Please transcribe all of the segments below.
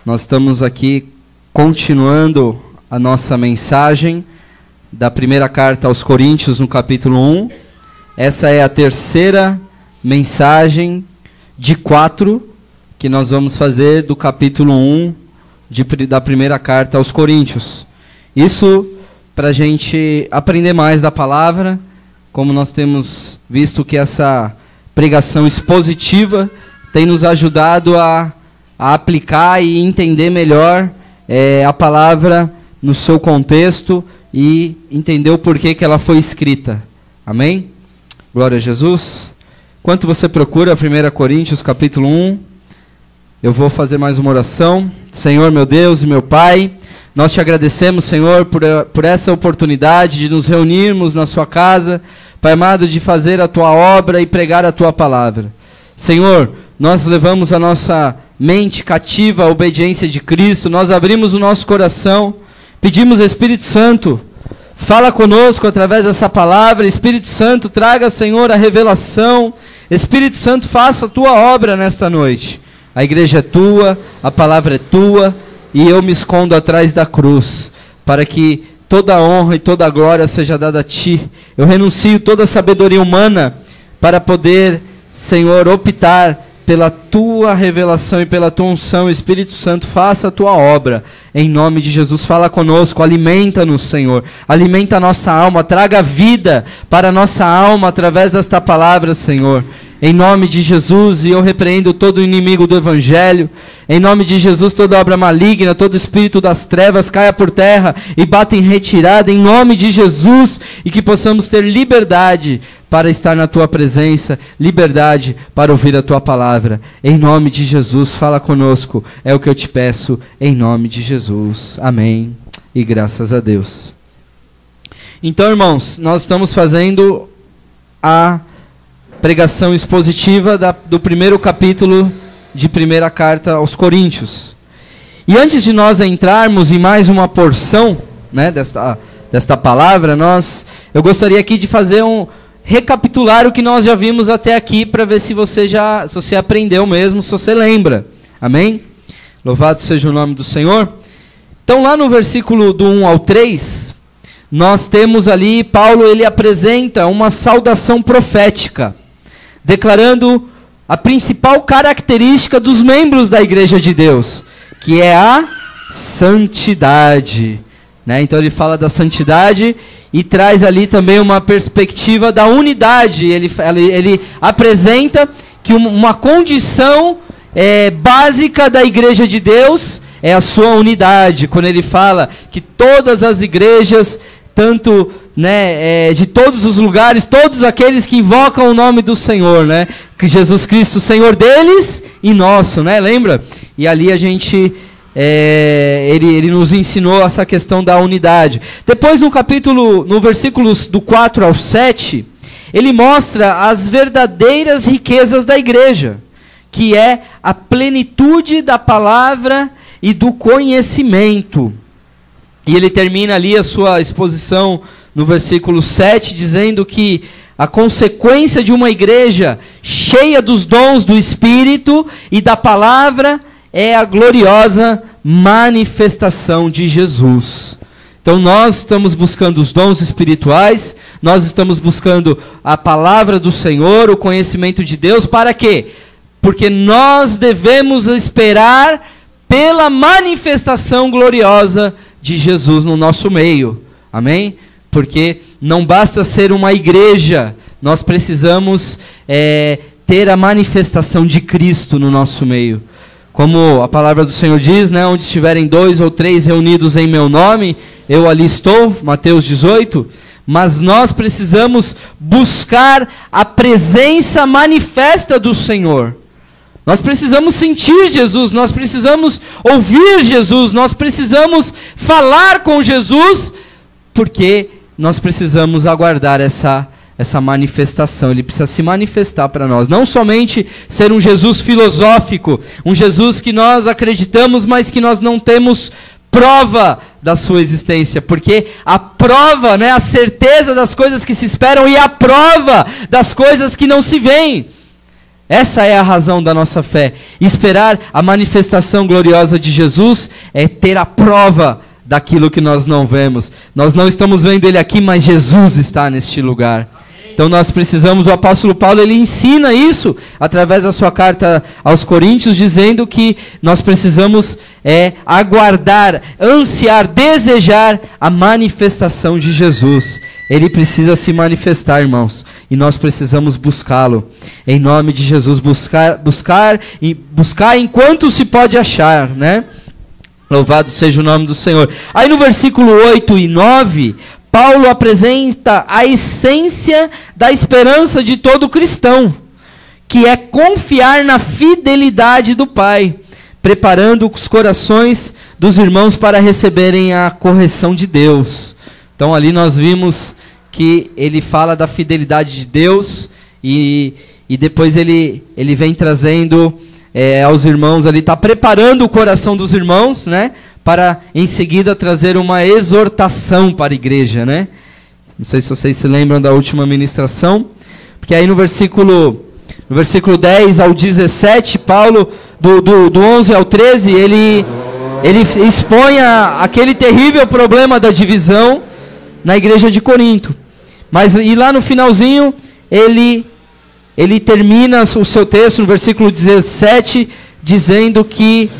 Nós estamos aqui continuando a nossa mensagem da primeira carta aos Coríntios, no capítulo 1. Essa é a terceira mensagem de 4 que nós vamos fazer do capítulo 1 da primeira carta aos Coríntios. Isso para a gente aprender mais da palavra, como nós temos visto que essa pregação expositiva tem nos ajudado a aplicar e entender melhor a palavra no seu contexto e entender o porquê que ela foi escrita. Amém? Glória a Jesus. Enquanto você procura 1 Coríntios capítulo 1, eu vou fazer mais uma oração. Senhor, meu Deus e meu Pai, nós te agradecemos, Senhor, por essa oportunidade de nos reunirmos na sua casa, Pai amado, de fazer a tua obra e pregar a tua palavra. Senhor, nós levamos a nossa mente cativa à obediência de Cristo, nós abrimos o nosso coração, pedimos, Espírito Santo, fala conosco através dessa palavra. Espírito Santo, traga, Senhor, a revelação. Espírito Santo, faça a tua obra nesta noite. A igreja é tua, a palavra é tua, e eu me escondo atrás da cruz, para que toda a honra e toda a glória seja dada a ti. Eu renuncio toda a sabedoria humana para poder, Senhor, optar pela tua revelação e pela tua unção. Espírito Santo, faça a tua obra. Em nome de Jesus, fala conosco, alimenta-nos, Senhor. Alimenta a nossa alma, traga vida para a nossa alma através desta palavra, Senhor. Em nome de Jesus, e eu repreendo todo inimigo do Evangelho. Em nome de Jesus, toda obra maligna, todo espírito das trevas caia por terra e bata em retirada, em nome de Jesus, e que possamos ter liberdade para estar na tua presença, liberdade para ouvir a tua palavra. Em nome de Jesus, fala conosco, é o que eu te peço, em nome de Jesus. Amém. E graças a Deus. Então, irmãos, nós estamos fazendo a pregação expositiva do primeiro capítulo de primeira carta aos Coríntios. E antes de nós entrarmos em mais uma porção, né, desta palavra, eu gostaria aqui de fazer recapitular o que nós já vimos até aqui, para ver se você aprendeu mesmo, se você lembra. Amém? Louvado seja o nome do Senhor. Então, lá no versículo do 1 ao 3, nós temos ali, Paulo, ele apresenta uma saudação profética, declarando a principal característica dos membros da igreja de Deus, que é a santidade. Né? Então ele fala da santidade e traz ali também uma perspectiva da unidade. Ele apresenta que uma condição básica da igreja de Deus é a sua unidade. Quando ele fala que todas as igrejas, tanto de todos os lugares, todos aqueles que invocam o nome do Senhor, né? Que Jesus Cristo, Senhor deles e nosso, né? Lembra? E ali a gente, ele nos ensinou essa questão da unidade. Depois no versículos do 4 ao 7, ele mostra as verdadeiras riquezas da igreja, que é a plenitude da palavra e do conhecimento. E ele termina ali a sua exposição no versículo 7, dizendo que a consequência de uma igreja cheia dos dons do Espírito e da palavra é a gloriosa manifestação de Jesus. Então nós estamos buscando os dons espirituais, nós estamos buscando a palavra do Senhor, o conhecimento de Deus, para quê? Porque nós devemos esperar pela manifestação gloriosa de Jesus no nosso meio. Amém? Porque não basta ser uma igreja, nós precisamos ter a manifestação de Cristo no nosso meio. Como a palavra do Senhor diz, né, onde estiverem 2 ou 3 reunidos em meu nome, eu ali estou, Mateus 18. Mas nós precisamos buscar a presença manifesta do Senhor. Nós precisamos sentir Jesus, nós precisamos ouvir Jesus, nós precisamos falar com Jesus, porque nós precisamos aguardar essa manifestação. Ele precisa se manifestar para nós. Não somente ser um Jesus filosófico, um Jesus que nós acreditamos, mas que nós não temos prova da sua existência. Porque a prova, né, a certeza das coisas que se esperam e a prova das coisas que não se veem. Essa é a razão da nossa fé. Esperar a manifestação gloriosa de Jesus é ter a prova daquilo que nós não vemos. Nós não estamos vendo Ele aqui, mas Jesus está neste lugar. Então nós precisamos, o apóstolo Paulo, ele ensina isso através da sua carta aos Coríntios, dizendo que nós precisamos aguardar, ansiar, desejar a manifestação de Jesus. Ele precisa se manifestar, irmãos, e nós precisamos buscá-lo. Em nome de Jesus, buscar enquanto se pode achar, né? Louvado seja o nome do Senhor. Aí no versículo 8 e 9, Paulo apresenta a essência da esperança de todo cristão, que é confiar na fidelidade do Pai, preparando os corações dos irmãos para receberem a correção de Deus. Então ali nós vimos que ele fala da fidelidade de Deus e depois ele vem trazendo aos irmãos ali, está preparando o coração dos irmãos, né? Para em seguida trazer uma exortação para a igreja, né? Não sei se vocês se lembram da última ministração, porque aí no versículo 10 ao 17, Paulo, do 11 ao 13, ele expõe aquele terrível problema da divisão na igreja de Corinto. E lá no finalzinho, ele termina o seu texto, no versículo 17, dizendo que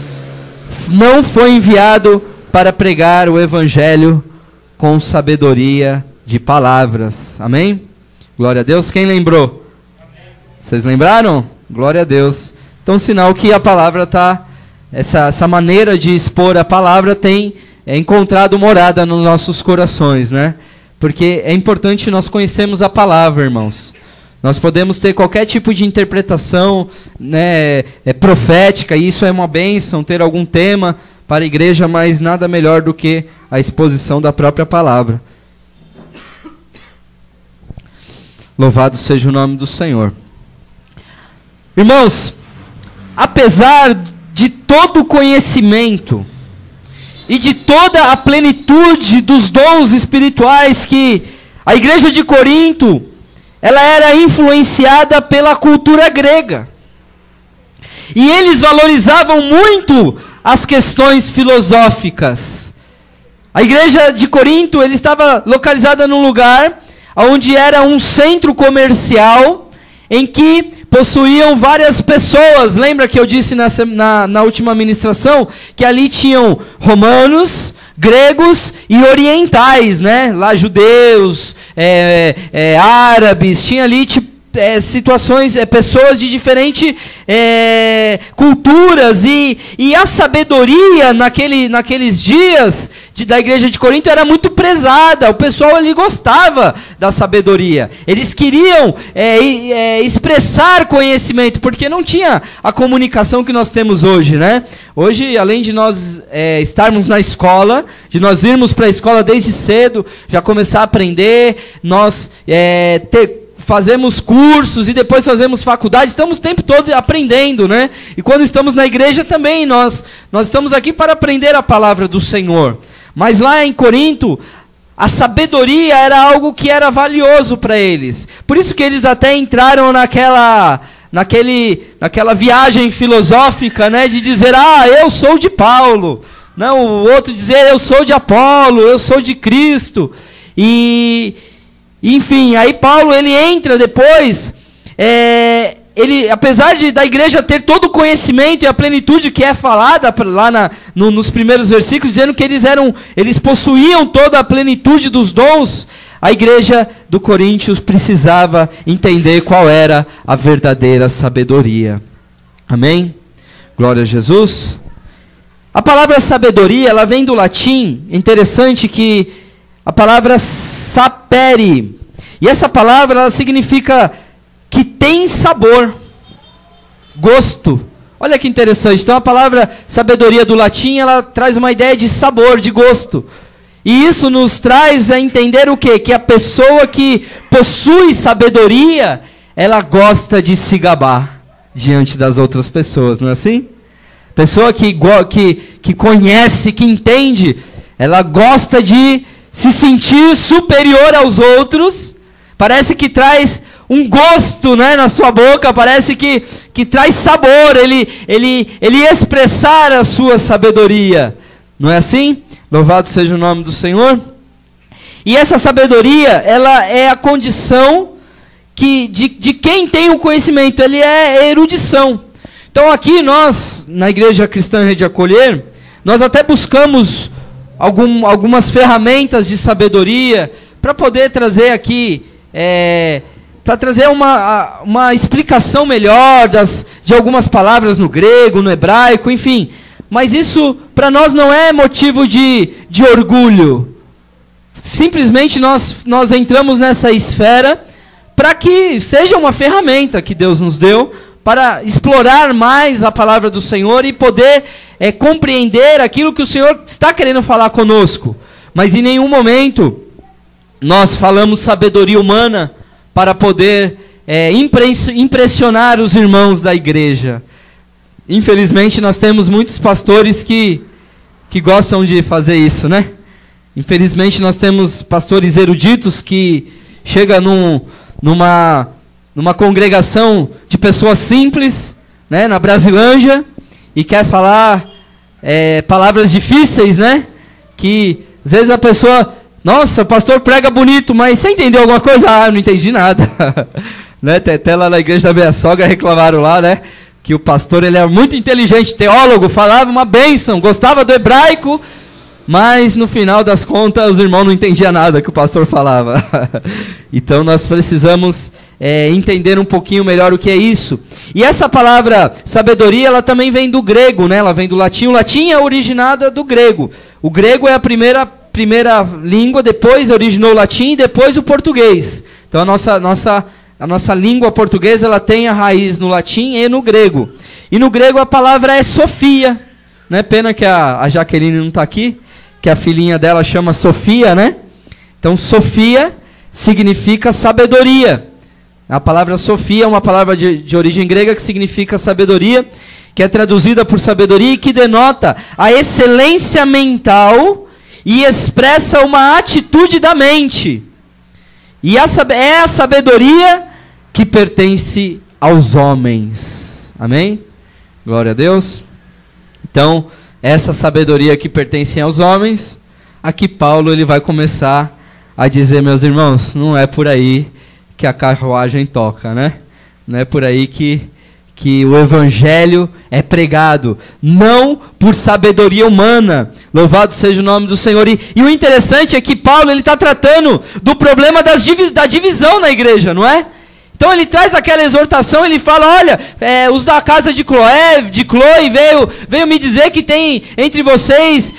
não foi enviado para pregar o evangelho com sabedoria de palavras. Amém? Glória a Deus. Quem lembrou? Amém. Vocês lembraram? Glória a Deus. Então, sinal que a palavra está... Essa maneira de expor a palavra tem encontrado morada nos nossos corações, né? Porque é importante nós conhecermos a palavra, irmãos. Nós podemos ter qualquer tipo de interpretação, né, profética, e isso é uma bênção, ter algum tema para a igreja, mas nada melhor do que a exposição da própria palavra. Louvado seja o nome do Senhor. Irmãos, apesar de todo o conhecimento e de toda a plenitude dos dons espirituais que a igreja de Corinto, ela era influenciada pela cultura grega. E eles valorizavam muito as questões filosóficas. A igreja de Corinto, ele estava localizada num lugar onde era um centro comercial em que possuíam várias pessoas. Lembra que eu disse na última ministração que ali tinham romanos, gregos e orientais, né? Lá judeus, árabes, tinha ali situações, pessoas de diferentes culturas, e a sabedoria naqueles dias da igreja de Corinto era muito prezada. O pessoal ali gostava da sabedoria, eles queriam expressar conhecimento, porque não tinha a comunicação que nós temos hoje, né? Hoje, além de nós estarmos na escola, de nós irmos para a escola desde cedo, já começar a aprender, nós fazemos cursos e depois fazemos faculdade, estamos o tempo todo aprendendo, né? E quando estamos na igreja também, nós estamos aqui para aprender a palavra do Senhor. Mas lá em Corinto, a sabedoria era algo que era valioso para eles. Por isso que eles até entraram naquela viagem filosófica, né? De dizer, eu sou de Paulo. Não, o outro dizer, eu sou de Apolo, eu sou de Cristo. Enfim, aí Paulo, ele entra depois, apesar da igreja ter todo o conhecimento e a plenitude que é falada lá nos primeiros versículos, dizendo que eles possuíam toda a plenitude dos dons, a igreja do Coríntios precisava entender qual era a verdadeira sabedoria. Amém? Glória a Jesus. A palavra sabedoria, ela vem do latim. Interessante que a palavra sapere, e essa palavra ela significa que tem sabor, gosto. Olha que interessante. Então a palavra sabedoria do latim, ela traz uma ideia de sabor, de gosto. E isso nos traz a entender o quê? Que a pessoa que possui sabedoria, ela gosta de se gabar diante das outras pessoas, não é assim? Pessoa que conhece, que entende, ela gosta de se sentir superior aos outros. Parece que traz um gosto, né, na sua boca, parece que traz sabor, ele expressar a sua sabedoria. Não é assim? Louvado seja o nome do Senhor. E essa sabedoria, ela é a condição de quem tem o conhecimento, ele é erudição. Então aqui nós, na Igreja Cristã Rede Acolher, nós até buscamos algumas ferramentas de sabedoria para poder trazer aqui, para trazer uma explicação melhor de algumas palavras no grego, no hebraico, enfim. Mas isso para nós não é motivo de orgulho. Simplesmente nós entramos nessa esfera para que seja uma ferramenta que Deus nos deu para explorar mais a palavra do Senhor e poder compreender aquilo que o Senhor está querendo falar conosco. Mas em nenhum momento nós falamos sabedoria humana para poder impressionar os irmãos da igreja. Infelizmente nós temos muitos pastores que gostam de fazer isso, né? Infelizmente nós temos pastores eruditos que chegam numa congregação de pessoas simples, né, na Brasilândia, e quer falar palavras difíceis, né? Que às vezes a pessoa, nossa, o pastor prega bonito, mas você entendeu alguma coisa? Ah, não entendi nada. Né? Até lá na igreja da minha sogra reclamaram lá, né? Que o pastor ele era muito inteligente, teólogo, falava uma bênção, gostava do hebraico, mas no final das contas os irmãos não entendiam nada que o pastor falava. Então nós precisamos entender um pouquinho melhor o que é isso. E essa palavra sabedoria, ela também vem do grego, né? Ela vem do latim. O latim é originada do grego. O grego é a primeira língua, depois originou o latim e depois o português. Então a nossa língua portuguesa, ela tem a raiz no latim e no grego. E no grego a palavra é Sofia. Né? Pena que a Jaqueline não está aqui, que a filhinha dela chama Sofia, né? Então Sofia significa sabedoria. A palavra Sofia é uma palavra de origem grega que significa sabedoria, que é traduzida por sabedoria e que denota a excelência mental e expressa uma atitude da mente. E é a sabedoria que pertence aos homens. Amém? Glória a Deus. Então, essa sabedoria que pertence aos homens, aqui Paulo ele vai começar a dizer, meus irmãos, não é por aí que a carruagem toca, né? Não é por aí que o evangelho é pregado, não por sabedoria humana. Louvado seja o nome do Senhor. E o interessante é que Paulo ele está tratando do problema da divisão na igreja, não é? Então ele traz aquela exortação, ele fala, olha, os da casa de Chloe veio me dizer que tem entre vocês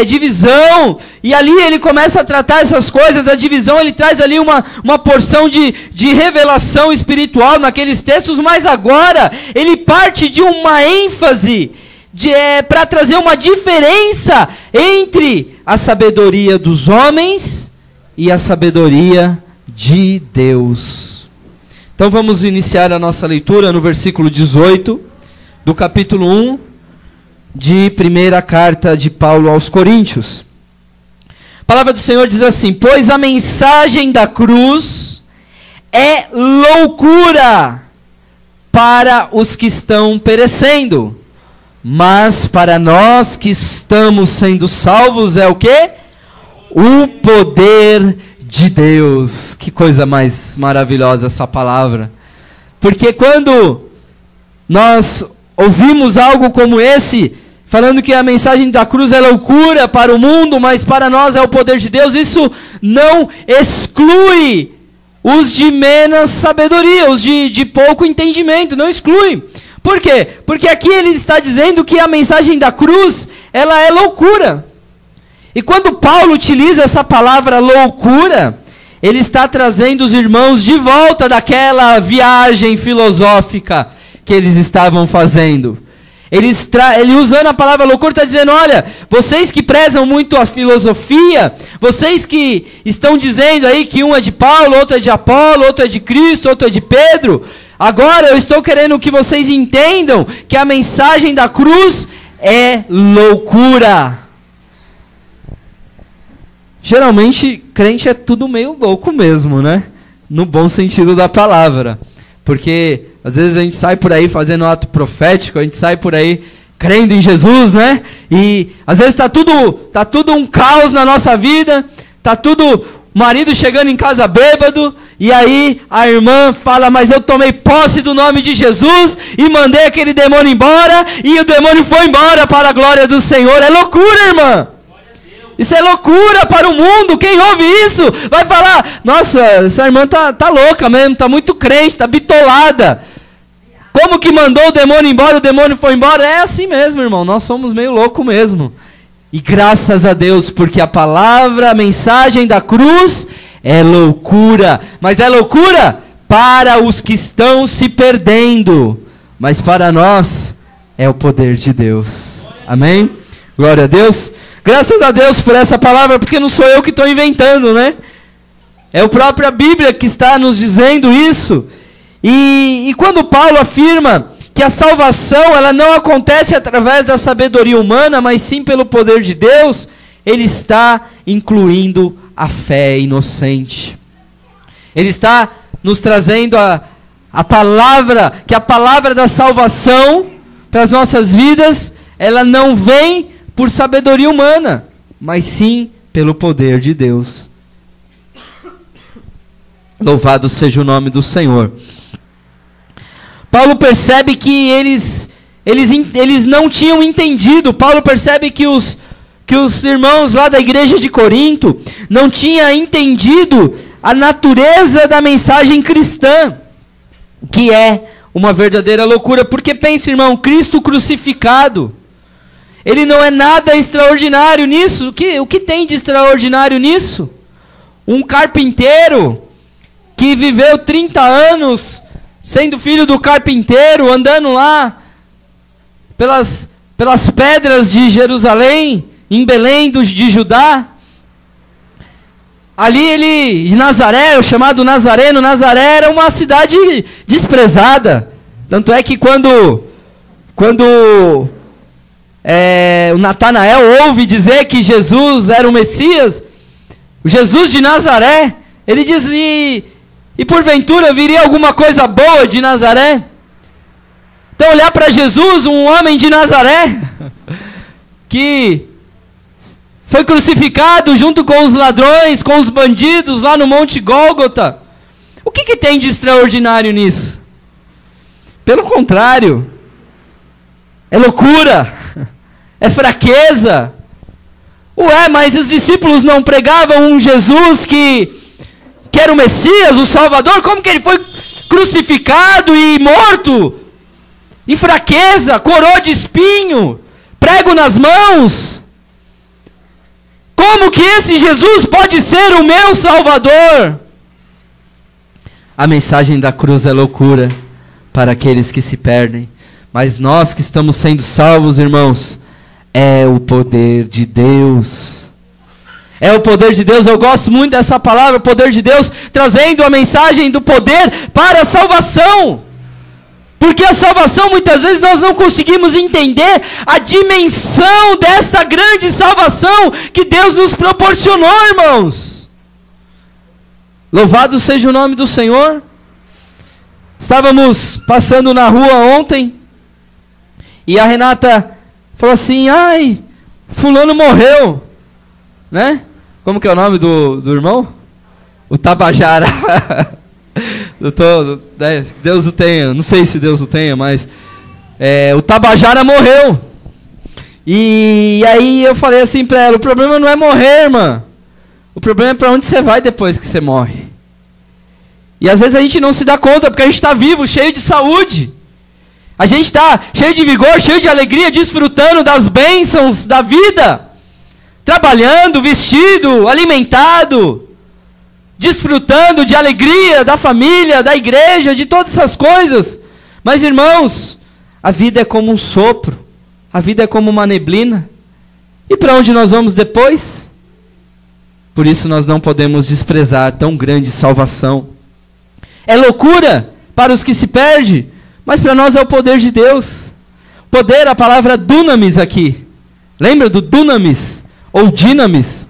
divisão, e ali ele começa a tratar essas coisas da divisão, ele traz ali uma porção de revelação espiritual naqueles textos, mas agora ele parte de uma ênfase para trazer uma diferença entre a sabedoria dos homens e a sabedoria de Deus. Então vamos iniciar a nossa leitura no versículo 18 do capítulo 1 de primeira carta de Paulo aos Coríntios. A palavra do Senhor diz assim: pois a mensagem da cruz é loucura para os que estão perecendo, mas para nós que estamos sendo salvos é o quê? O poder de Deus. Que coisa mais maravilhosa essa palavra. Porque quando nós ouvimos algo como esse, falando que a mensagem da cruz é loucura para o mundo, mas para nós é o poder de Deus, isso não exclui os de menos sabedoria, os de pouco entendimento, não exclui. Por quê? Porque aqui ele está dizendo que a mensagem da cruz, ela é loucura. E quando Paulo utiliza essa palavra loucura, ele está trazendo os irmãos de volta daquela viagem filosófica que eles estavam fazendo. Ele usando a palavra loucura está dizendo, olha, vocês que prezam muito a filosofia, vocês que estão dizendo aí que um é de Paulo, outro é de Apolo, outro é de Cristo, outro é de Pedro, agora eu estou querendo que vocês entendam que a mensagem da cruz é loucura. Geralmente, crente é tudo meio louco mesmo, né? no bom sentido da palavra. Porque às vezes a gente sai por aí fazendo ato profético, a gente sai por aí crendo em Jesus, né? E às vezes tá tudo um caos na nossa vida, tá tudo o marido chegando em casa bêbado, e aí a irmã fala, mas eu tomei posse do nome de Jesus e mandei aquele demônio embora, e o demônio foi embora para a glória do Senhor. É loucura, irmã. Isso é loucura para o mundo. Quem ouve isso vai falar, nossa, essa irmã tá louca mesmo, tá muito crente, tá bitolada. Como que mandou o demônio embora, o demônio foi embora? É assim mesmo, irmão, nós somos meio loucos mesmo. E graças a Deus, porque a palavra, a mensagem da cruz é loucura. Mas é loucura para os que estão se perdendo. Mas para nós é o poder de Deus. Amém? Glória a Deus. Graças a Deus por essa palavra, porque não sou eu que estou inventando, né? É a própria Bíblia que está nos dizendo isso. E quando Paulo afirma que a salvação ela não acontece através da sabedoria humana, mas sim pelo poder de Deus, ele está incluindo a fé inocente. Ele está nos trazendo a palavra, que a palavra da salvação para as nossas vidas, ela não vem por sabedoria humana, mas sim pelo poder de Deus. Louvado seja o nome do Senhor. Paulo percebe que eles não tinham entendido. Paulo percebe que os irmãos lá da igreja de Corinto não tinham entendido a natureza da mensagem cristã, que é uma verdadeira loucura. Porque pensa, irmão, Cristo crucificado, ele não é nada extraordinário nisso. O que tem de extraordinário nisso? Um carpinteiro que viveu 30 anos sendo filho do carpinteiro, andando lá pelas pedras de Jerusalém, em Belém de Judá. Ali de Nazaré, o chamado Nazareno, Nazaré era uma cidade desprezada. Tanto é que quando o Natanael ouve dizer que Jesus era o Messias, o Jesus de Nazaré, ele diz, e porventura viria alguma coisa boa de Nazaré? Então olhar para Jesus, um homem de Nazaré, que foi crucificado junto com os ladrões, com os bandidos lá no Monte Gólgota. O que tem de extraordinário nisso? Pelo contrário, é loucura, é fraqueza. Ué, mas os discípulos não pregavam um Jesus que era o Messias, o Salvador? Como que ele foi crucificado e morto? Em fraqueza, coroa de espinho, prego nas mãos. Como que esse Jesus pode ser o meu Salvador? A mensagem da cruz é loucura para aqueles que se perdem. Mas nós que estamos sendo salvos, irmãos, é o poder de Deus. É o poder de Deus. Eu gosto muito dessa palavra, o poder de Deus, trazendo a mensagem do poder para a salvação. Porque a salvação, muitas vezes, nós não conseguimos entender a dimensão desta grande salvação que Deus nos proporcionou, irmãos. Louvado seja o nome do Senhor. Estávamos passando na rua ontem, e a Renata falou assim, ai, fulano morreu, né? Como que é o nome do irmão? O Tabajara. Deus o tenha, não sei se Deus o tenha, mas o Tabajara morreu. E aí eu falei assim para ela, o problema não é morrer, irmã. O problema é para onde você vai depois que você morre. E às vezes a gente não se dá conta, porque a gente está vivo, cheio de saúde. A gente está cheio de vigor, cheio de alegria, desfrutando das bênçãos da vida. Trabalhando, vestido, alimentado, desfrutando de alegria da família, da igreja, de todas essas coisas. Mas, irmãos, a vida é como um sopro, a vida é como uma neblina. E para onde nós vamos depois? Por isso nós não podemos desprezar tão grande salvação. É loucura para os que se perdem, mas para nós é o poder de Deus. Poder, a palavra dunamis aqui. Lembra do dunamis? Ou dinamis,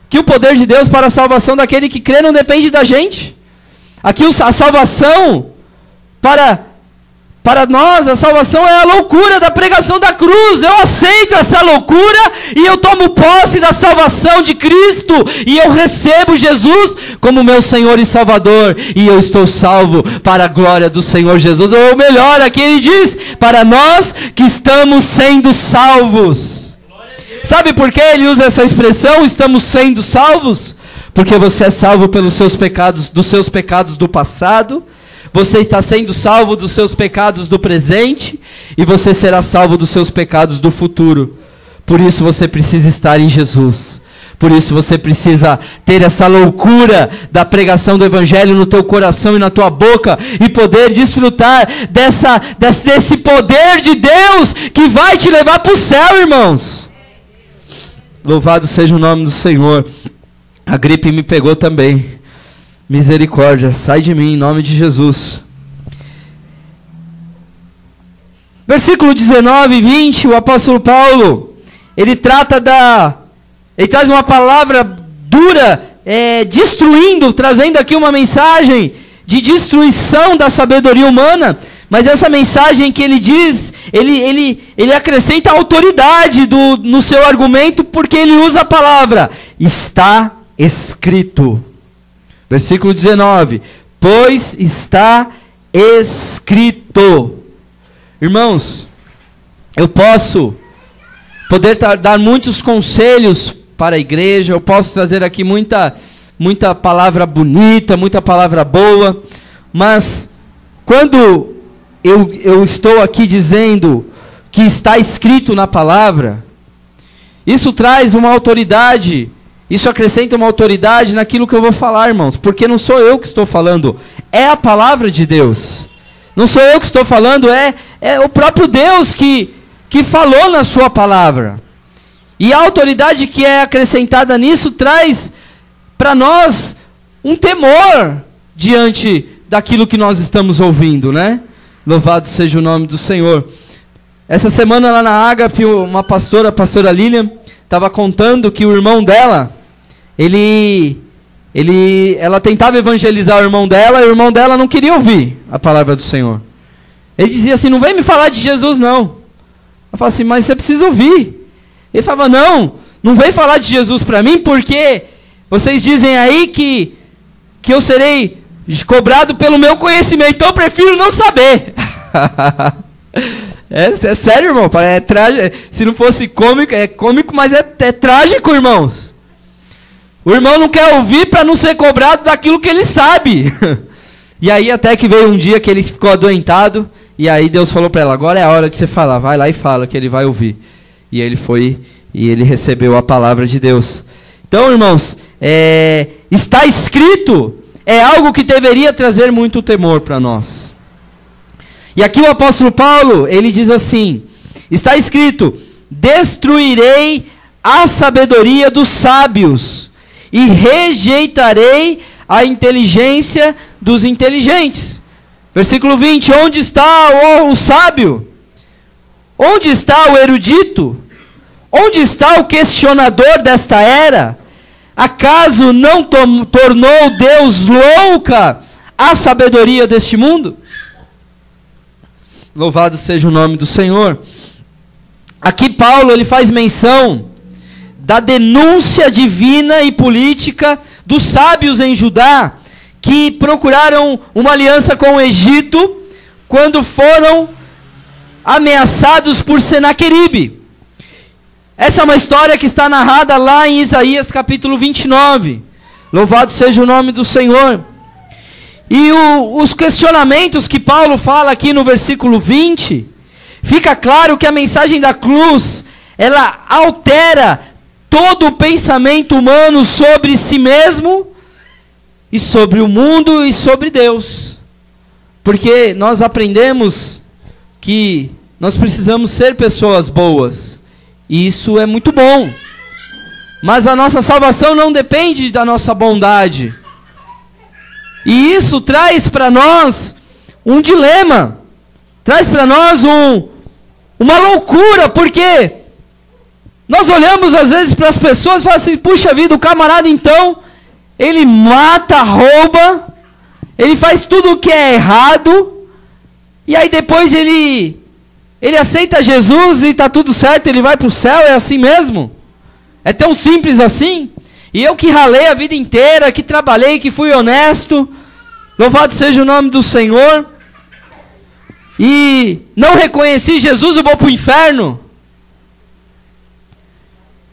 que o poder de Deus para a salvação daquele que crê não depende da gente. Aqui a salvação, para nós, a salvação é a loucura da pregação da cruz. Eu aceito essa loucura e eu tomo posse da salvação de Cristo. E eu recebo Jesus como meu Senhor e Salvador. E eu estou salvo para a glória do Senhor Jesus. Ou melhor, aqui ele diz, para nós que estamos sendo salvos. Sabe por que ele usa essa expressão, estamos sendo salvos? Porque você é salvo pelos seus pecados, dos seus pecados do passado. Você está sendo salvo dos seus pecados do presente e você será salvo dos seus pecados do futuro. Por isso você precisa estar em Jesus. Por isso você precisa ter essa loucura da pregação do Evangelho no teu coração e na tua boca e poder desfrutar desse poder de Deus que vai te levar para o céu, irmãos. Louvado seja o nome do Senhor. A gripe me pegou também. Misericórdia, sai de mim em nome de Jesus. Versículo 19 e 20, o apóstolo Paulo, ele traz uma palavra dura, trazendo aqui uma mensagem de destruição da sabedoria humana, mas essa mensagem que ele diz, ele acrescenta autoridade no seu argumento, porque ele usa a palavra, está escrito. Versículo 19, pois está escrito. Irmãos, eu poder dar muitos conselhos para a igreja, eu posso trazer aqui muita palavra bonita, muita palavra boa, mas quando eu estou aqui dizendo que está escrito na palavra, isso traz uma autoridade. Isso acrescenta uma autoridade naquilo que eu vou falar, irmãos. Porque não sou eu que estou falando. É a palavra de Deus. Não sou eu que estou falando. É o próprio Deus que falou na sua palavra. E a autoridade que é acrescentada nisso traz para nós um temor diante daquilo que nós estamos ouvindo, né? Louvado seja o nome do Senhor. Essa semana lá na Ágape, uma pastora, a pastora Lilian, estava contando que o irmão dela, ela tentava evangelizar o irmão dela, e o irmão dela não queria ouvir a palavra do Senhor. Ele dizia assim, não vem me falar de Jesus não. Ela falava assim, mas você precisa ouvir. Ele falava, não vem falar de Jesus para mim, porque vocês dizem aí que eu serei cobrado pelo meu conhecimento, então eu prefiro não saber. É sério, irmão, é trágico. Se não fosse cômico, é cômico, mas é trágico, irmãos. O irmão não quer ouvir para não ser cobrado daquilo que ele sabe. E aí até que veio um dia que ele ficou adoentado, e aí Deus falou para ela, agora é a hora de você falar, vai lá e fala que ele vai ouvir. E ele foi, e ele recebeu a palavra de Deus. Então, irmãos, está escrito, é algo que deveria trazer muito temor para nós. E aqui o apóstolo Paulo, ele diz assim, está escrito, destruirei a sabedoria dos sábios e rejeitarei a inteligência dos inteligentes. Versículo 20, onde está o sábio? Onde está o erudito? Onde está o questionador desta era? Acaso não tornou Deus louca a sabedoria deste mundo? Louvado seja o nome do Senhor. Aqui Paulo ele faz menção da denúncia divina e política dos sábios em Judá, que procuraram uma aliança com o Egito, quando foram ameaçados por Senaqueribe. Essa é uma história que está narrada lá em Isaías capítulo 29. Louvado seja o nome do Senhor. E os questionamentos que Paulo fala aqui no versículo 20, fica claro que a mensagem da cruz, ela altera todo o pensamento humano sobre si mesmo, e sobre o mundo e sobre Deus. Porque nós aprendemos que nós precisamos ser pessoas boas, e isso é muito bom. Mas a nossa salvação não depende da nossa bondade. E isso traz para nós um dilema, traz para nós uma loucura, porque nós olhamos às vezes para as pessoas e falamos assim, puxa vida, o camarada então, ele mata, rouba, Ele faz tudo o que é errado, e aí depois ele aceita Jesus e está tudo certo, ele vai para o céu, é assim mesmo? É tão simples assim? E eu que ralei a vida inteira, que trabalhei, que fui honesto, louvado seja o nome do Senhor, e não reconheci Jesus, eu vou para o inferno?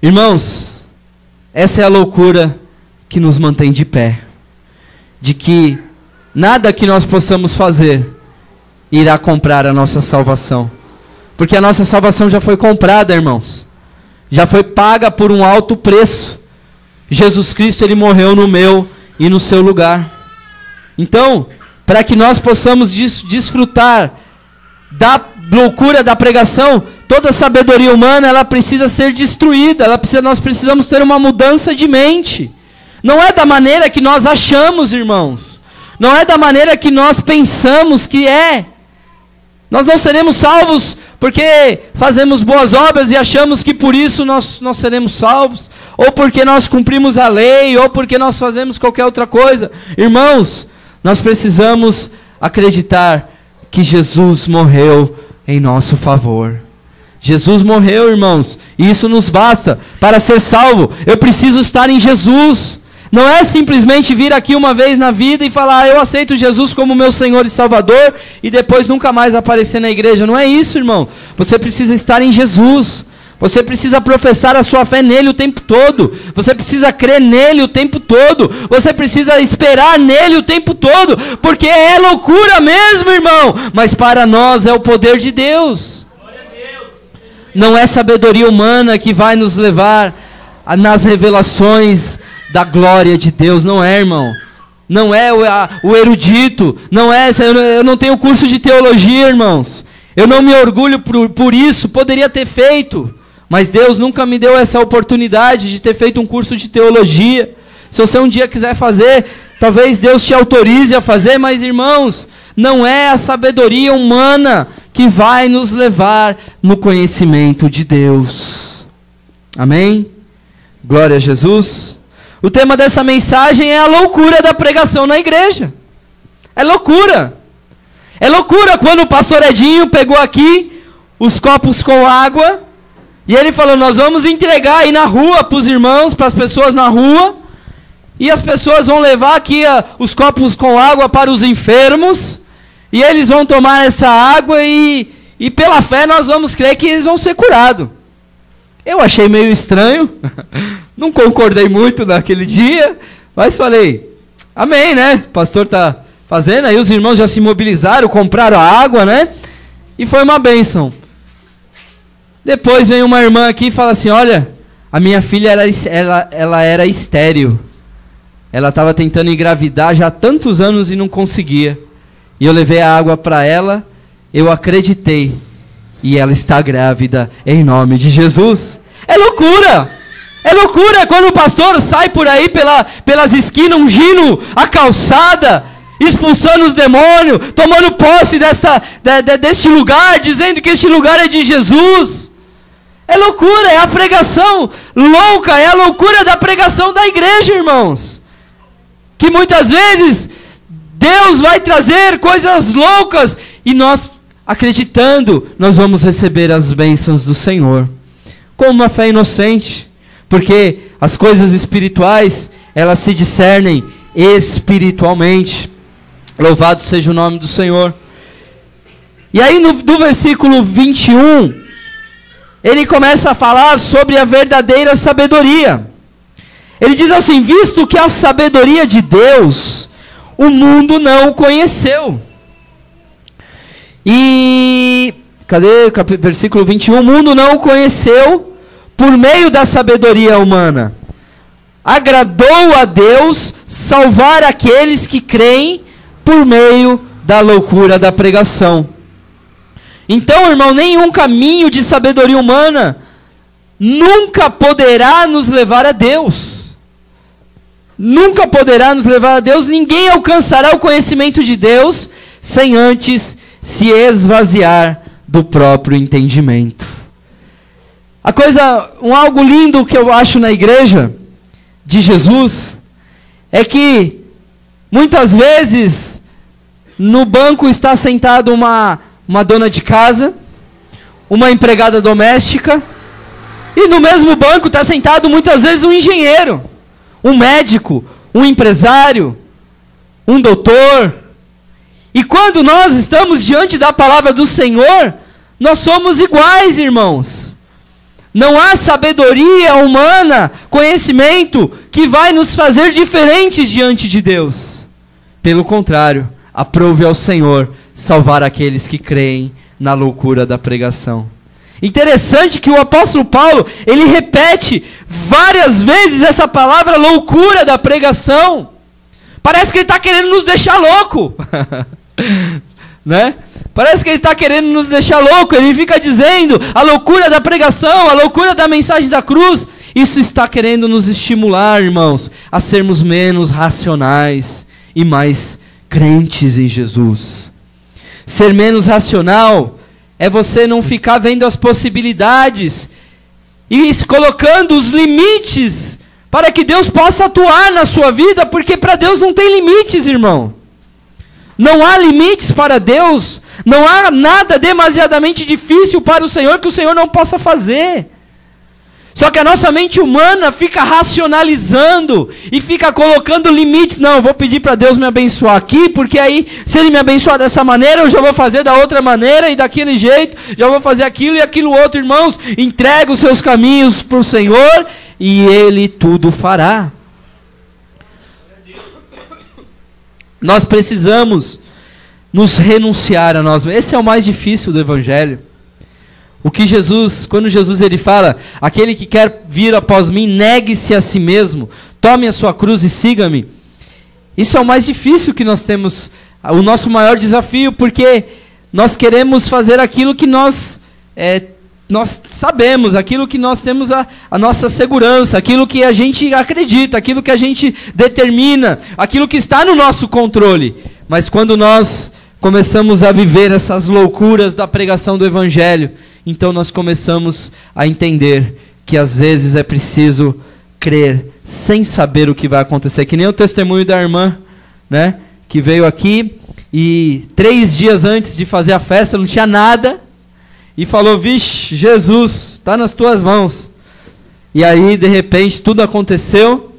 Irmãos, essa é a loucura que nos mantém de pé, de que nada que nós possamos fazer irá comprar a nossa salvação, porque a nossa salvação já foi comprada, irmãos, já foi paga por um alto preço. Jesus Cristo, ele morreu no meu e no seu lugar. Então, para que nós possamos desfrutar da loucura da pregação, toda a sabedoria humana, ela precisa ser destruída, nós precisamos ter uma mudança de mente. Não é da maneira que nós achamos, irmãos. Não é da maneira que nós pensamos que é. Nós não seremos salvos porque fazemos boas obras e achamos que por isso nós seremos salvos, ou porque nós cumprimos a lei, ou porque nós fazemos qualquer outra coisa. Irmãos, nós precisamos acreditar que Jesus morreu em nosso favor. Jesus morreu, irmãos, e isso nos basta para ser salvo. Eu preciso estar em Jesus. Não é simplesmente vir aqui uma vez na vida e falar, eu aceito Jesus como meu Senhor e Salvador, e depois nunca mais aparecer na igreja. Não é isso, irmão. Você precisa estar em Jesus. Você precisa professar a sua fé nele o tempo todo. Você precisa crer nele o tempo todo. Você precisa esperar nele o tempo todo. Porque é loucura mesmo, irmão. Mas para nós é o poder de Deus. Não é sabedoria humana que vai nos levar nas revelações da glória de Deus. Não é, irmão. Não é o erudito. Não é. Eu não tenho curso de teologia, irmãos. Eu não me orgulho por isso. Poderia ter feito. Mas Deus nunca me deu essa oportunidade de ter feito um curso de teologia. Se você um dia quiser fazer, talvez Deus te autorize a fazer, mas irmãos, não é a sabedoria humana que vai nos levar no conhecimento de Deus. Amém? Glória a Jesus. O tema dessa mensagem é a loucura da pregação na igreja. É loucura. É loucura quando o pastor Edinho pegou aqui os copos com água, e ele falou, nós vamos entregar aí na rua para os irmãos, para as pessoas na rua, e as pessoas vão levar aqui os copos com água para os enfermos, e eles vão tomar essa água e pela fé nós vamos crer que eles vão ser curados. Eu achei meio estranho, não concordei muito naquele dia, mas falei, amém, né? O pastor está fazendo, aí os irmãos já se mobilizaram, compraram a água, né? E foi uma bênção. Depois vem uma irmã aqui e fala assim, olha, a minha filha ela era estéril. Ela estava tentando engravidar já há tantos anos e não conseguia. E eu levei a água para ela, eu acreditei. E ela está grávida em nome de Jesus. É loucura! É loucura quando o pastor sai por aí pelas esquinas ungindo a calçada, expulsando os demônios, tomando posse deste lugar, dizendo que este lugar é de Jesus. É loucura, é a pregação louca, é a loucura da pregação da igreja, irmãos. Que muitas vezes Deus vai trazer coisas loucas e nós, acreditando, nós vamos receber as bênçãos do Senhor. Com uma fé inocente, porque as coisas espirituais, elas se discernem espiritualmente. Louvado seja o nome do Senhor. E aí do versículo 21, ele começa a falar sobre a verdadeira sabedoria. Ele diz assim, visto que a sabedoria de Deus, o mundo não o conheceu. E, cadê versículo 21? O mundo não o conheceu por meio da sabedoria humana. Agradou a Deus salvar aqueles que creem por meio da loucura da pregação. Então, irmão, nenhum caminho de sabedoria humana nunca poderá nos levar a Deus. Nunca poderá nos levar a Deus. Ninguém alcançará o conhecimento de Deus sem antes se esvaziar do próprio entendimento. Algo lindo que eu acho na igreja de Jesus é que Muitas vezes, no banco está sentado uma dona de casa, uma empregada doméstica, e no mesmo banco está sentado muitas vezes um engenheiro, um médico, um empresário, um doutor. E quando nós estamos diante da palavra do Senhor, nós somos iguais, irmãos. Não há sabedoria humana, conhecimento, que vai nos fazer diferentes diante de Deus. Pelo contrário, aprove ao Senhor salvar aqueles que creem na loucura da pregação. Interessante que o apóstolo Paulo, ele repete várias vezes essa palavra loucura da pregação. Parece que ele está querendo nos deixar louco. Né? Parece que ele está querendo nos deixar louco. Ele fica dizendo a loucura da pregação, a loucura da mensagem da cruz. Isso está querendo nos estimular, irmãos, a sermos menos racionais e mais crentes em Jesus. Ser menos racional é você não ficar vendo as possibilidades e colocando os limites para que Deus possa atuar na sua vida, porque para Deus não tem limites, irmão. Não há limites para Deus, não há nada demasiadamente difícil para o Senhor que o Senhor não possa fazer. Só que a nossa mente humana fica racionalizando e fica colocando limites. Não, eu vou pedir para Deus me abençoar aqui, porque aí, se Ele me abençoar dessa maneira, eu já vou fazer da outra maneira e daquele jeito, já vou fazer aquilo e aquilo outro. Irmãos, entrega os seus caminhos para o Senhor e Ele tudo fará. Nós precisamos nos renunciar a nós mesmos. Esse é o mais difícil do Evangelho. O que Jesus, quando Jesus ele fala, aquele que quer vir após mim, negue-se a si mesmo, tome a sua cruz e siga-me. Isso é o mais difícil que nós temos, o nosso maior desafio, porque nós queremos fazer aquilo que nós sabemos, aquilo que nós temos a nossa segurança, aquilo que a gente acredita, aquilo que a gente determina, aquilo que está no nosso controle. Mas quando nós começamos a viver essas loucuras da pregação do Evangelho, então nós começamos a entender que às vezes é preciso crer sem saber o que vai acontecer. Que nem o testemunho da irmã, né, que veio aqui e 3 dias antes de fazer a festa não tinha nada e falou: vixe, Jesus, está nas tuas mãos. E aí de repente tudo aconteceu.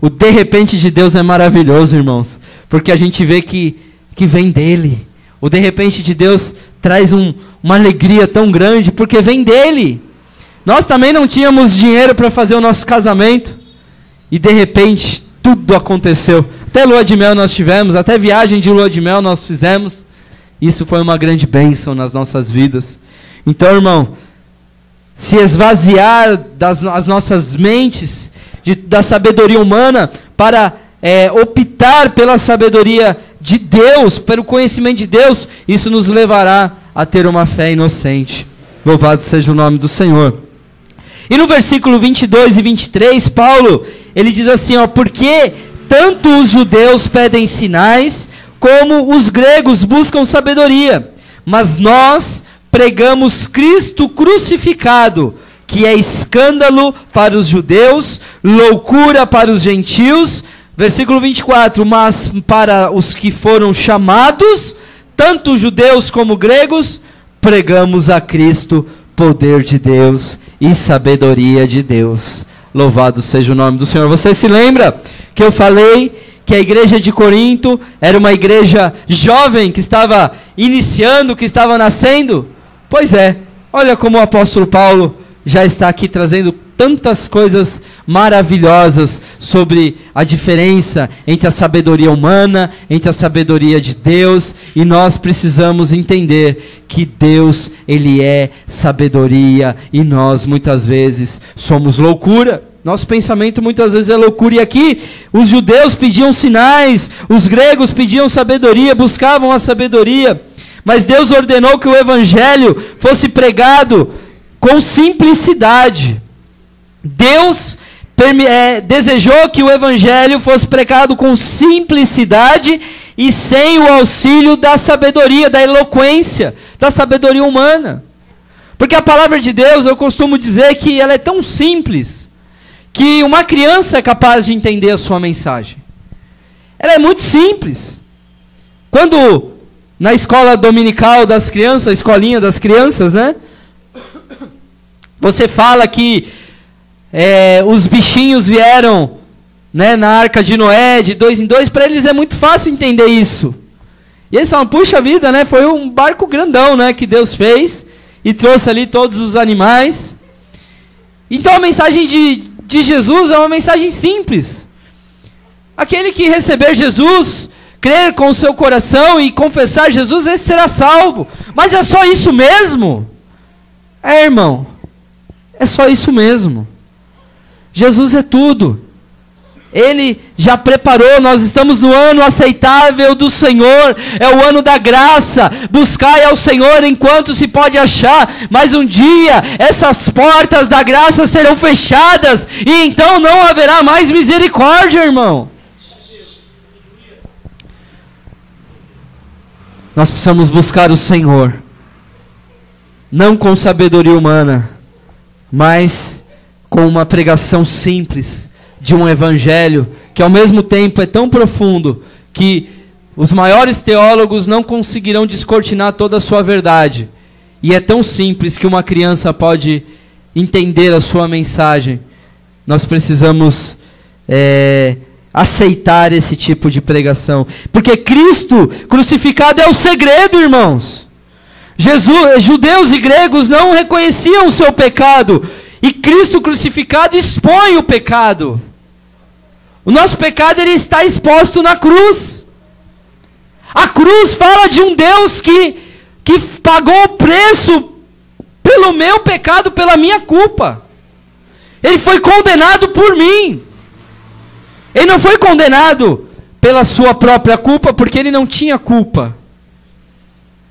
O de repente de Deus é maravilhoso, irmãos, porque a gente vê que vem dele. O de repente de Deus traz uma alegria tão grande, porque vem dele. Nós também não tínhamos dinheiro para fazer o nosso casamento, e de repente tudo aconteceu. Até lua de mel nós tivemos, até viagem de lua de mel nós fizemos. Isso foi uma grande bênção nas nossas vidas. Então, irmão, se esvaziar das nossas mentes da sabedoria humana para optar pela sabedoria de Deus, pelo conhecimento de Deus, isso nos levará a ter uma fé inocente. Louvado seja o nome do Senhor. E no versículo 22 e 23, Paulo, ele diz assim, porque tanto os judeus pedem sinais, como os gregos buscam sabedoria, mas nós pregamos Cristo crucificado, que é escândalo para os judeus, loucura para os gentios. Versículo 24, mas para os que foram chamados, tanto judeus como gregos, pregamos a Cristo, poder de Deus e sabedoria de Deus. Louvado seja o nome do Senhor. Você se lembra que eu falei que a igreja de Corinto era uma igreja jovem, que estava iniciando, que estava nascendo? Pois é, olha como o apóstolo Paulo já está aqui trazendo tantas coisas maravilhosas sobre a diferença entre a sabedoria humana, entre a sabedoria de Deus, e nós precisamos entender que Deus, Ele é sabedoria, e nós muitas vezes somos loucura. Nosso pensamento muitas vezes é loucura, e aqui os judeus pediam sinais, os gregos pediam sabedoria, buscavam a sabedoria, mas Deus ordenou que o evangelho fosse pregado com simplicidade. Deus desejou que o evangelho fosse pregado com simplicidade e sem o auxílio da sabedoria, da eloquência, da sabedoria humana. Porque a palavra de Deus, eu costumo dizer que ela é tão simples que uma criança é capaz de entender a sua mensagem. ela é muito simples. Quando na escola dominical das crianças, a escolinha das crianças, né? Você fala que os bichinhos vieram, né, na Arca de Noé, de 2 em 2, para eles é muito fácil entender isso. E eles falam, puxa vida, né, foi um barco grandão, né, que Deus fez, e trouxe ali todos os animais. Então a mensagem de Jesus é uma mensagem simples. Aquele que receber Jesus, crer com o seu coração e confessar Jesus, esse será salvo. Mas é só isso mesmo? Irmão, é só isso mesmo. Jesus é tudo. Ele já preparou, nós estamos no ano aceitável do Senhor, é o ano da graça. Buscai ao Senhor enquanto se pode achar, mas um dia essas portas da graça serão fechadas, e então não haverá mais misericórdia, irmão. Nós precisamos buscar o Senhor, não com sabedoria humana, mas com uma pregação simples de um evangelho que ao mesmo tempo é tão profundo que os maiores teólogos não conseguirão descortinar toda a sua verdade, e é tão simples que uma criança pode entender a sua mensagem. Nós precisamos aceitar esse tipo de pregação, porque Cristo crucificado é o segredo, irmãos. Judeus e gregos não reconheciam o seu pecado, e Cristo crucificado expõe o pecado. O nosso pecado, ele está exposto na cruz. A cruz fala de um Deus que pagou o preço pelo meu pecado, pela minha culpa. Ele foi condenado por mim. Ele não foi condenado pela sua própria culpa, porque ele não tinha culpa.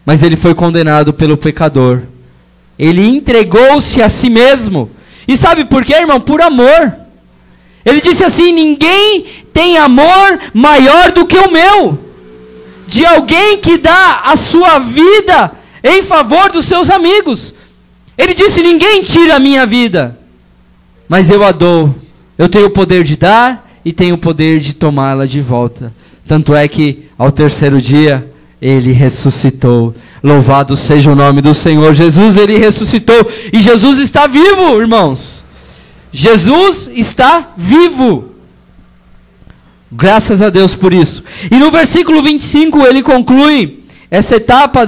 Mas ele foi condenado pelo pecador. Ele entregou-se a si mesmo. E sabe por quê, irmão? Por amor. Ele disse assim: ninguém tem amor maior do que o meu, de alguém que dá a sua vida em favor dos seus amigos. Ele disse: ninguém tira a minha vida, mas eu a dou. Eu tenho o poder de dar e tenho o poder de tomá-la de volta. Tanto é que ao terceiro dia ele ressuscitou. Louvado seja o nome do Senhor. Jesus, ele ressuscitou, e Jesus está vivo, irmãos. Jesus está vivo. Graças a Deus por isso. E no versículo 25 ele conclui essa etapa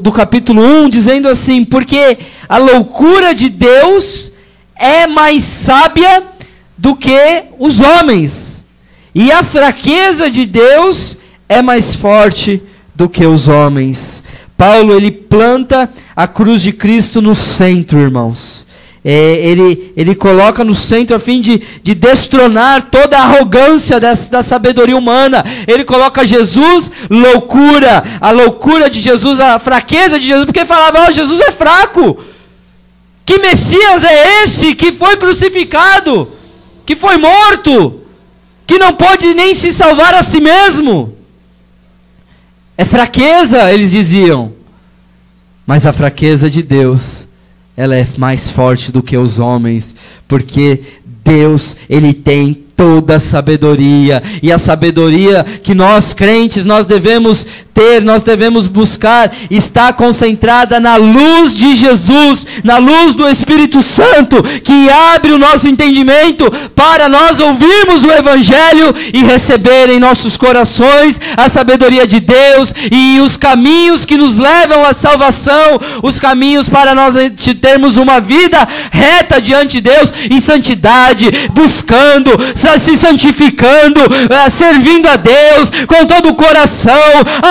do capítulo 1 dizendo assim: porque a loucura de Deus é mais sábia do que os homens, e a fraqueza de Deus é mais forte do que os homens. Paulo, ele planta a cruz de Cristo no centro, irmãos. Ele coloca no centro a fim de destronar toda a arrogância da sabedoria humana. Ele coloca Jesus, loucura, a loucura de Jesus, a fraqueza de Jesus, porque falava: Jesus é fraco. Que Messias é esse que foi crucificado, que foi morto, que não pode nem se salvar a si mesmo? É fraqueza, eles diziam. Mas a fraqueza de Deus, ela é mais forte do que os homens, porque Deus, ele tem toda a sabedoria, e a sabedoria que nós crentes, nós devemos ter, nós devemos buscar, está concentrada na luz de Jesus, na luz do Espírito Santo, que abre o nosso entendimento para nós ouvirmos o Evangelho e receber em nossos corações a sabedoria de Deus e os caminhos que nos levam à salvação, os caminhos para nós termos uma vida reta diante de Deus, em santidade, buscando, se santificando, servindo a Deus com todo o coração,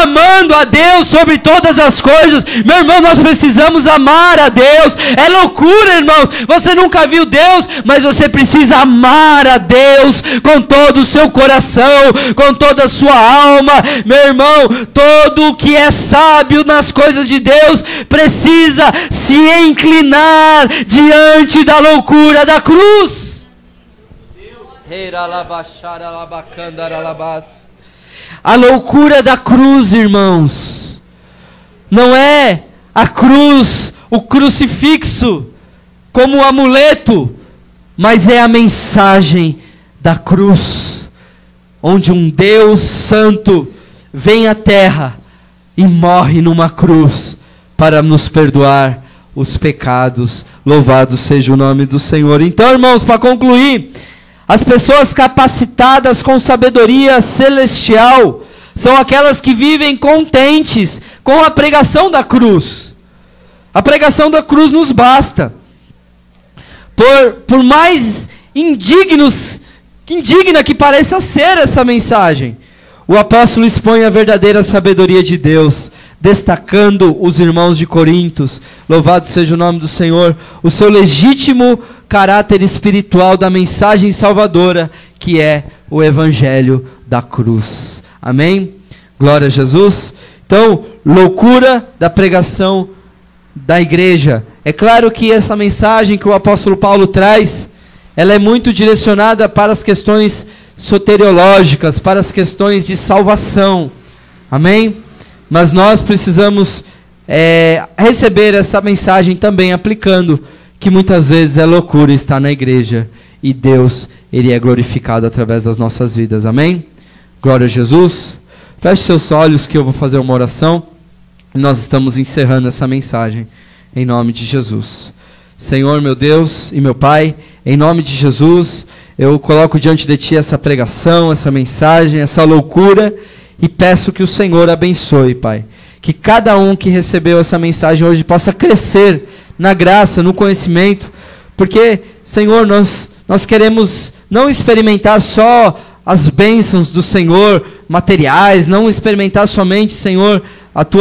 amando a Deus sobre todas as coisas. Meu irmão, nós precisamos amar a Deus. É loucura, irmãos, você nunca viu Deus, mas você precisa amar a Deus com todo o seu coração, com toda a sua alma. Meu irmão, todo o que é sábio nas coisas de Deus precisa se inclinar diante da loucura da cruz. A loucura da cruz, irmãos, não é a cruz, o crucifixo, como um amuleto, mas é a mensagem da cruz. onde um Deus santo vem à terra e morre numa cruz para nos perdoar os pecados. Louvado seja o nome do Senhor. Então, irmãos, para concluir, as pessoas capacitadas com sabedoria celestial são aquelas que vivem contentes com a pregação da cruz. A pregação da cruz nos basta. Por mais indigna que pareça ser essa mensagem, o apóstolo expõe a verdadeira sabedoria de Deus, destacando os irmãos de Corinto, louvado seja o nome do Senhor, o seu legítimo caráter espiritual da mensagem salvadora, que é o evangelho da cruz. Amém? Glória a Jesus. Então, loucura da pregação da igreja. É claro que essa mensagem que o apóstolo Paulo traz, ela é muito direcionada para as questões soteriológicas, para as questões de salvação. Amém? Mas nós precisamos receber essa mensagem também aplicando que muitas vezes é loucura estar na igreja e Deus, Ele é glorificado através das nossas vidas. Amém? Glória a Jesus. Feche seus olhos que eu vou fazer uma oração e nós estamos encerrando essa mensagem em nome de Jesus. Senhor, meu Deus e meu Pai, em nome de Jesus, eu coloco diante de Ti essa pregação, essa mensagem, essa loucura, e peço que o Senhor abençoe, Pai. Que cada um que recebeu essa mensagem hoje possa crescer na graça, no conhecimento, porque, Senhor, nós queremos não experimentar só as bênçãos do Senhor materiais, não experimentar somente, Senhor, as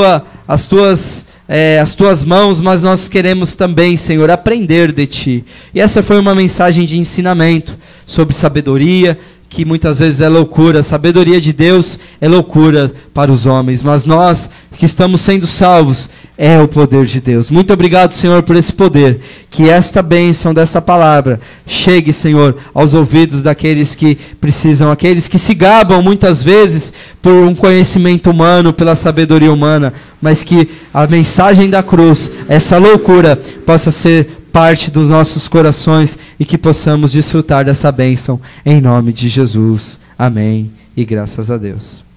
tuas mãos, mas nós queremos também, Senhor, aprender de Ti. E essa foi uma mensagem de ensinamento sobre sabedoria, que muitas vezes é loucura. A sabedoria de Deus é loucura para os homens, mas nós que estamos sendo salvos, é o poder de Deus. Muito obrigado, Senhor, por esse poder. Que esta bênção desta palavra chegue, Senhor, aos ouvidos daqueles que precisam, aqueles que se gabam muitas vezes por um conhecimento humano, pela sabedoria humana, mas que a mensagem da cruz, essa loucura, possa ser parte dos nossos corações e que possamos desfrutar dessa bênção em nome de Jesus. Amém. E graças a Deus.